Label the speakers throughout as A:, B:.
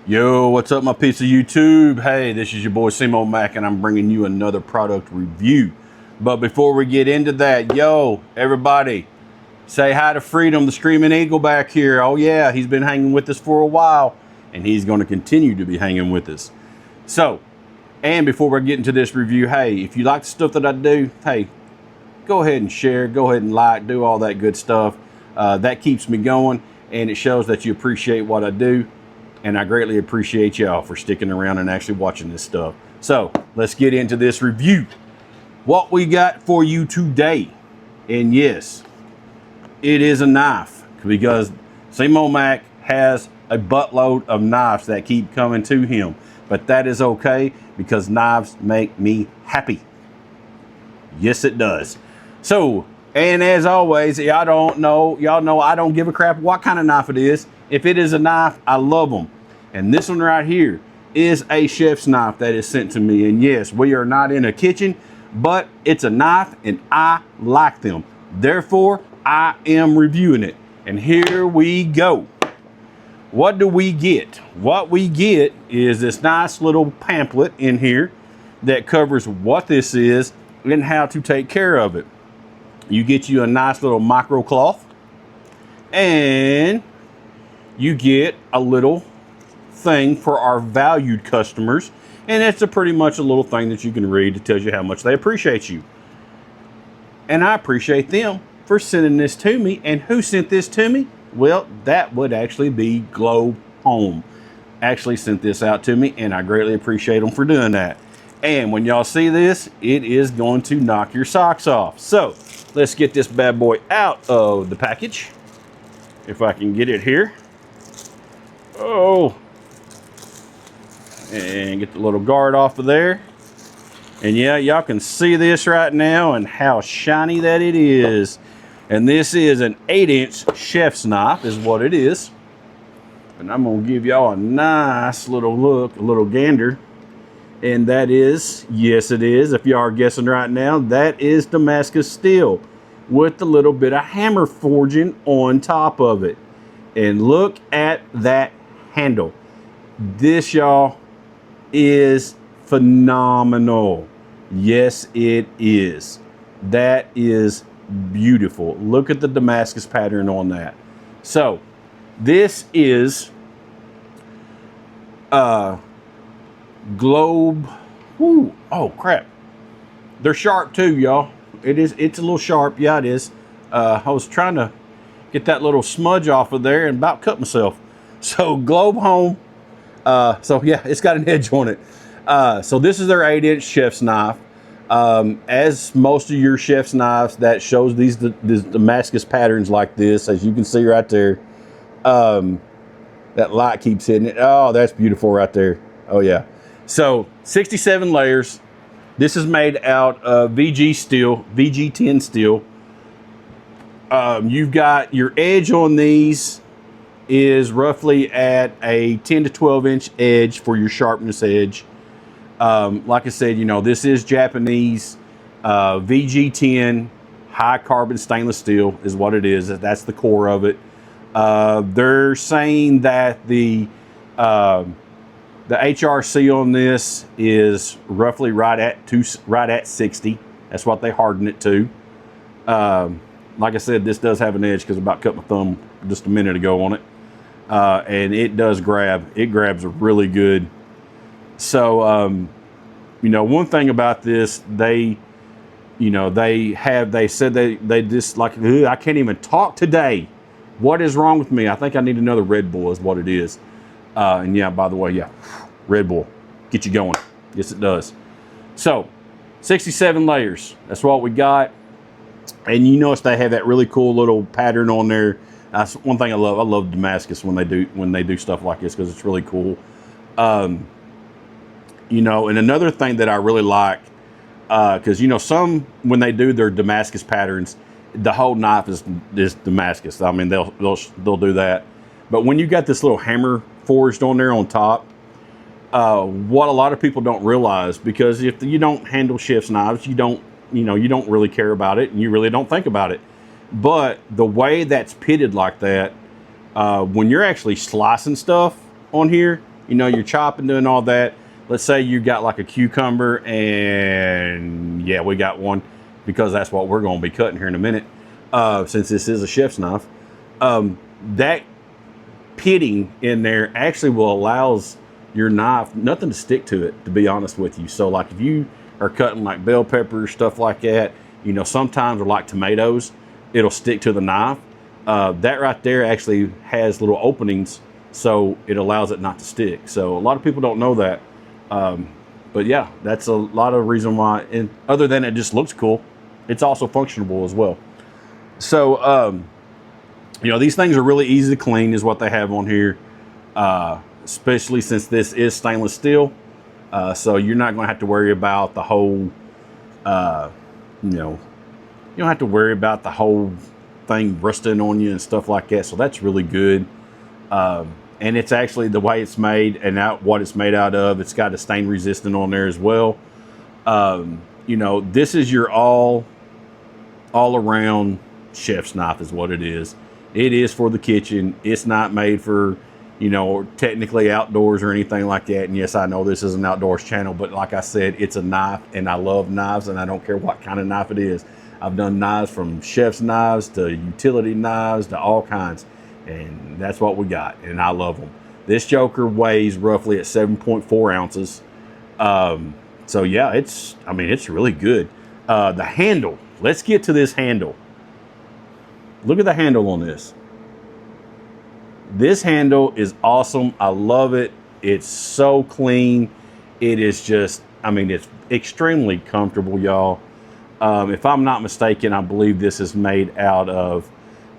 A: Yo, what's up, my piece of YouTube? Hey, this is your boy SEMO-MAC, and I'm bringing you another product review. But before we get into that, yo, everybody, say hi to Freedom, the Screaming Eagle back here. Oh yeah, he's been hanging with us for a while, and he's going to continue to be hanging with us. So, and before we get into this review, hey, if you like the stuff that I do, hey, go ahead and share, go ahead and like, do all that good stuff. That keeps me going, and it shows that you appreciate what I do. And I greatly appreciate y'all for sticking around and actually watching this stuff. So let's get into this review. What we got for you today, and yes, it is a knife, because SEMO-MAC has a buttload of knives that keep coming to him. But that is okay, because knives make me happy. Yes, it does. So, and as always, y'all know I don't give a crap what kind of knife it is. If it is a knife, I love them. And this one right here is a chef's knife that is sent to me. And yes, we are not in a kitchen, but it's a knife and I like them. Therefore, I am reviewing it. And here we go. What do we get? What we get is this nice little pamphlet in here that covers what this is and how to take care of it. You get you a nice little micro cloth, and you get a little thing for our valued customers, and it's pretty much a little thing that you can read that tells you how much they appreciate you. And I appreciate them for sending this to me. And who sent this to me? Well, that would actually be Globe Home. Actually sent this out to me, and I greatly appreciate them for doing that. And when y'all see this, it is going to knock your socks off. So let's get this bad boy out of the package, if I can get it here. Oh, and get the little guard off of there. And yeah, y'all can see this right now and how shiny that it is. And this is an 8-inch chef's knife is what it is. And I'm gonna give y'all a nice little look, a little gander. And that is, yes it is, if y'all are guessing right now, that is Damascus steel with a little bit of hammer forging on top of it. And look at that handle. This, y'all, is phenomenal. Yes, it is. That is beautiful. Look at the Damascus pattern on that. So this is Globe. Woo, oh crap, they're sharp too, y'all. It's a little sharp. Yeah, it is. I was trying to get that little smudge off of there and about cut myself. So Globe Home, so yeah, it's got an edge on it. So this is their 8-inch chef's knife. As most of your chef's knives that shows these Damascus patterns like this, as you can see right there, that light keeps hitting it. Oh, that's beautiful right there. Oh yeah. So 67 layers. This is made out of VG steel, VG10 steel. You've got your edge on these is roughly at a 10 to 12 inch edge for your sharpness edge. Like I said, you know, this is Japanese VG10 high carbon stainless steel is what it is. That's the core of it. They're saying that the HRC on this is roughly right at 60. That's what they harden it to. Like I said, this does have an edge because I about cut my thumb just a minute ago on it. And it does grab. It grabs really good. So, you know, one thing about this, they said they just like, I can't even talk today. What is wrong with me? I think I need another Red Bull is what it is. And yeah, by the way, yeah, Red Bull, get you going. Yes, it does. So 67 layers. That's what we got. And you notice they have that really cool little pattern on there. That's one thing I love. I love Damascus when they do stuff like this, because it's really cool. You know, and another thing that I really like, because you know, some when they do their Damascus patterns, the whole knife is Damascus. I mean, they'll do that. But when you got this little hammer forged on there on top, what a lot of people don't realize, because if you don't handle chef's knives, you don't really care about it, and you really don't think about it. But the way that's pitted like that, when you're actually slicing stuff on here, you know, you're chopping, doing all that. Let's say you got like a cucumber, and yeah, we got one because that's what we're going to be cutting here in a minute. Since this is a chef's knife, that pitting in there actually will allows your knife nothing to stick to it, to be honest with you. So like if you are cutting like bell peppers, stuff like that, you know, sometimes, or like tomatoes, it'll stick to the knife. That right there actually has little openings, so it allows it not to stick. So a lot of people don't know that. But yeah, that's a lot of reason why. And other than it just looks cool, it's also functional as well. So, you know, these things are really easy to clean is what they have on here. Especially since this is stainless steel. So you're not going to have to worry about the whole, you know, you don't have to worry about the whole thing rusting on you and stuff like that. So that's really good. And it's actually the way it's made and what it's made out of. It's got a stain resistant on there as well. You know, this is your all around chef's knife is what it is. It is for the kitchen. It's not made for, you know, technically outdoors or anything like that. And yes, I know this is an outdoors channel, but like I said, it's a knife, and I love knives, and I don't care what kind of knife it is. I've done knives from chef's knives to utility knives to all kinds, and that's what we got, and I love them. This joker weighs roughly at 7.4 ounces. So yeah, it's really good. The handle, let's get to this handle. Look at the handle on this. This handle is awesome. I love it. It's so clean. It is just, I mean, it's extremely comfortable, y'all. If I'm not mistaken, I believe this is made out of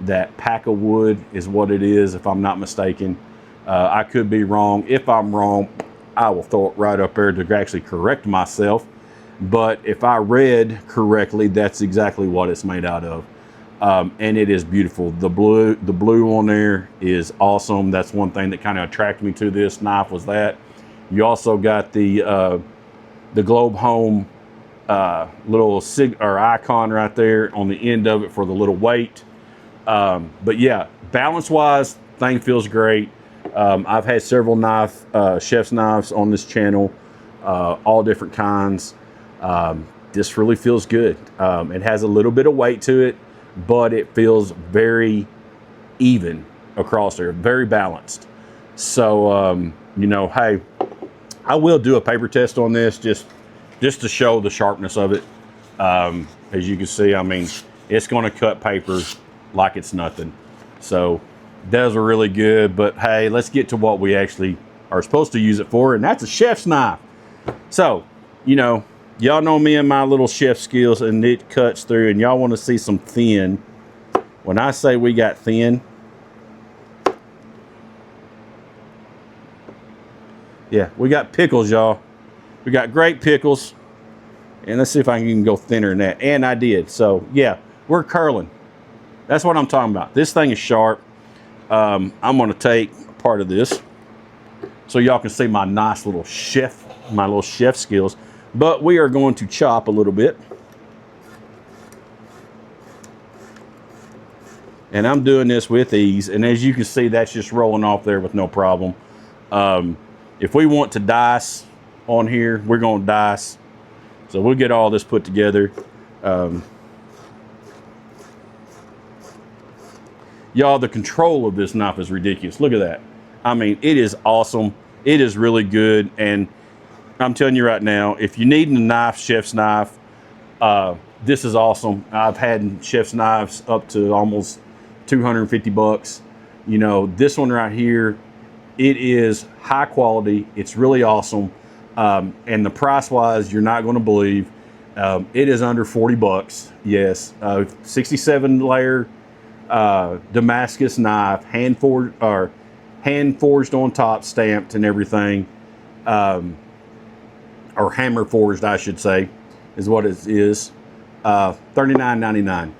A: that pack of wood is what it is, if I'm not mistaken. I could be wrong. If I'm wrong, I will throw it right up there to actually correct myself. But if I read correctly, that's exactly what it's made out of. And it is beautiful. The blue on there is awesome. That's one thing that kind of attracted me to this knife, was that. You also got the Globe Home little icon right there on the end of it for the little weight. But yeah, balance wise, thing feels great. I've had several chef's knives on this channel, all different kinds. This really feels good. It has a little bit of weight to it, but it feels very even across there, very balanced. So, you know, hey, I will do a paper test on this just to show the sharpness of it. As you can see, I mean, it's going to cut paper like it's nothing. So those are really good, but hey, let's get to what we actually are supposed to use it for, and that's a chef's knife. So, you know, y'all know me and my little chef skills, and it cuts through, and y'all want to see some thin. When I say we got thin, yeah, we got pickles, y'all. We got great pickles. And let's see if I can even go thinner than that. And I did. So yeah, we're curling. That's what I'm talking about. This thing is sharp. I'm going to take part of this so y'all can see my nice little chef skills. But we are going to chop a little bit. And I'm doing this with ease. And as you can see, that's just rolling off there with no problem. If we want to dice on here, we're going to dice. So we'll get all this put together. Y'all, the control of this knife is ridiculous. Look at that. I mean, it is awesome. It is really good. And I'm telling you right now, if you need a knife, chef's knife, this is awesome. I've had chef's knives up to almost 250 bucks. You know, this one right here, it is high quality. It's really awesome. And the price wise, you're not going to believe. It is under 40 bucks. Yes. 67 layer Damascus knife, hand forged on top, stamped and everything. Or hammer forged, I should say, is what it is. $39.99.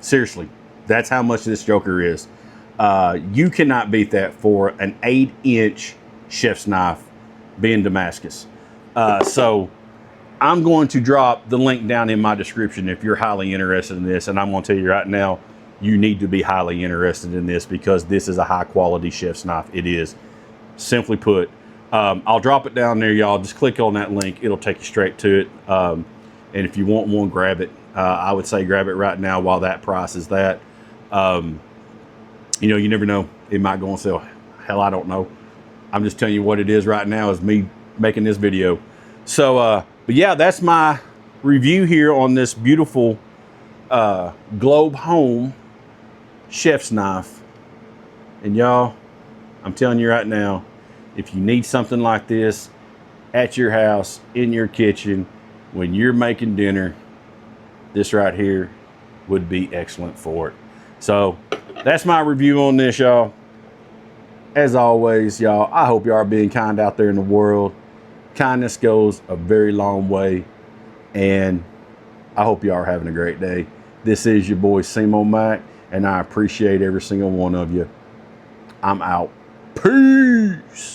A: Seriously, that's how much this joker is. You cannot beat that for an 8-inch chef's knife, being Damascus. So I'm going to drop the link down in my description if you're highly interested in this. And I'm going to tell you right now, you need to be highly interested in this because this is a high quality chef's knife. It is. Simply put, I'll drop it down there, y'all. Just click on that link. It'll take you straight to it. And if you want one, grab it. I would say grab it right now while that price is that. You know, you never know. It might go on sale. Hell, I don't know. I'm just telling you what it is right now is me making this video. So, but yeah, that's my review here on this beautiful Globe Home chef's knife. And y'all, I'm telling you right now, if you need something like this at your house, in your kitchen, when you're making dinner, this right here would be excellent for it. So that's my review on this, y'all. As always, y'all, I hope y'all are being kind out there in the world. Kindness goes a very long way. And I hope y'all are having a great day. This is your boy SEMO-MAC, and I appreciate every single one of you. I'm out. Peace.